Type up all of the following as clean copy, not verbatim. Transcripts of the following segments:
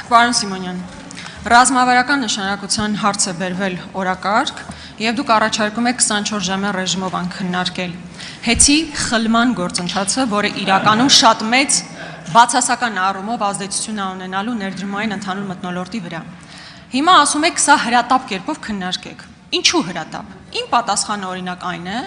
Պարոն Սիմոնյան, ռազմավարական նշանակության հարց է բերվել օրակարգ եւ դուք առաջարկում եք 24 ժամյա ռեժիմով քննարկել հեծի խլման գործընթացը, որը իրականում շատ մեծ բացասական առումով ազդեցություն է ունենալու ներդրումային ընդհանուր մթնոլորտի վրա։ Հիմա ասում եք, սա հրատապ կերպով քննարկեք։ Ինչու հրատապ։ Իմ պատասխանը օրինակ այն է,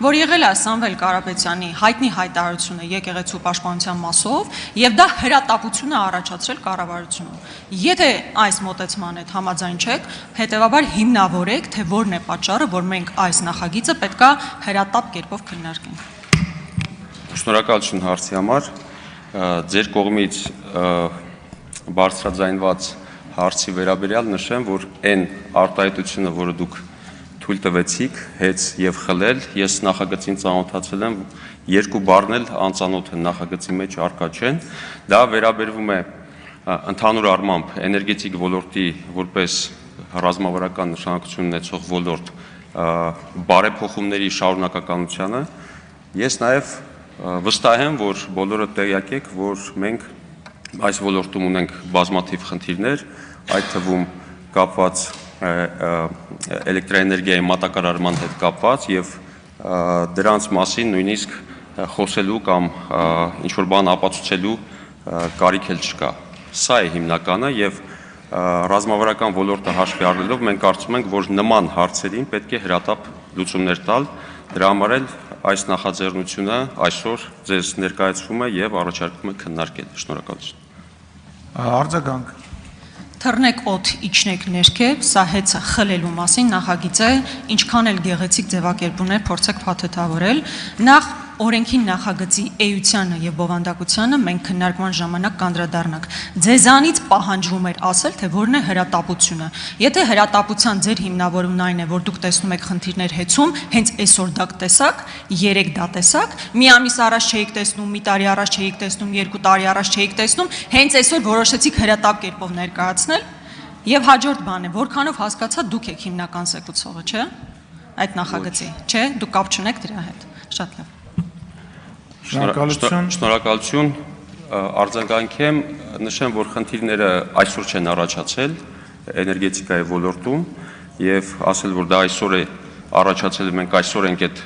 որ եղել է Սամվել Կարապետյանի հայտնի հայտարարությունը եկեղեցու պաշտպանության մասով եւ դա հրատապություն է առաջացրել կառավարությունում։ Եթե այս մոտեցման հետ համաձայն չեք, հետեւաբար հիմնավորեք, թե որն է պատճառը, որ մենք այս նախագիծը պետքա հրատապ կերպով քննարկենք։ Շնորհակալություն հարցի համար։ Ձեր կողմից բարձրաձայնված հարցի վերաբերյալ նշեմ, որ այն արտահայտությունը, որը դուք թույլ տվեցիք, հեծ եւ խլել, ես նախագծին ծանոթացել եմ, երկու բառն էլ անծանոթ են նախագծի մեջ առկա չեն, դա վերաբերվում է ընդհանուր առմամբ էներգետիկ ոլորտի որպես ռազմավարական նշանակություն ունեցող ոլորտ բարեփոխումների շարունակականությանը։ Ես նաեւ վստահ եմ, որ բոլորը տեղյակ եք, որ մենք այս ոլորտում ունենք բազմաթիվ խնդիրներ, այդ թվում կապված էլեկտրաէներգիայի մատակարարման հետ կապված եւ դրանց մասին նույնիսկ խոսելու կամ ինչ-որ բան ապացուցելու կարիք էլ չկա։ Սա է հիմնականը եւ ռազմավարական ոլորտը հաշվի առնելով մենք կարծում ենք, որ նման հարցերին պետք է հրատապ լուծումներ տալ, դրա համար էլ այս նախաձեռնությունը այսօր ձեզ ներկայացվում է եւ առաջարկում է քննարկել։ Շնորհակալություն։ Արձագանք։ Թռնեք օդ, իջնեք ներքև, սա հեծը խլելու մասին նախագիծ է, ինչքան էլ գեղեցիկ ձևակերպումներ փորձեք փաթեթավորել, նախ օրենքի նախագծի էությանը եւ բովանդակությանը մենք քննարկման ժամանակ կանդրադառնանք։ Ձեզանից պահանջվում էր ասել, թե որն է հրատապությունը։ Եթե հրատապության ձեր հիմնավորումն այն է, որ դուք տեսնում եք խնդիրներ հեծում, հենց այսօր դա տեսաք, 3 դա տեսաք, մի ամիս առաջ չէիք տեսնում, մի տարի առաջ չէիք տեսնում, 2 տարի առաջ չէիք տեսնում, հենց այսօր որոշեցիք հրատապ կերպով ներկայացնել, եւ հաջորդ բանը, որքանով հասկացա դուք եք հիմնական զեկուցողը, չէ՞։ Այդ նախագծի, չէ՞, դուք կապ չունեք դրա հետ։ Շատ լավ։ Շնորհակալություն, արձագանքեմ, նշեմ, որ խնդիրները այսօր չեն առաջացել էներգետիկայի ոլորտում եւ ասել, որ դա այսօր է առաջացել, մենք այսօր ենք այդ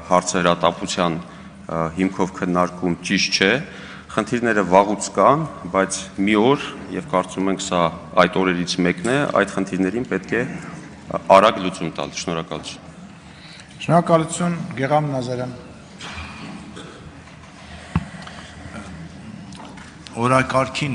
հարցը հրատապության հիմքով քննարկում, ճիշտ չէ, խնդիրները վաղուց կան, բայց մի օր եւ կարծում ենք սա այդ օրերից մեկն է, այդ խնդիրներին պետք է արագ լուծում տալ։ Շնորհակալություն։ Շնորհակալություն, Գեղամ Նազարյան։ Օրակարգին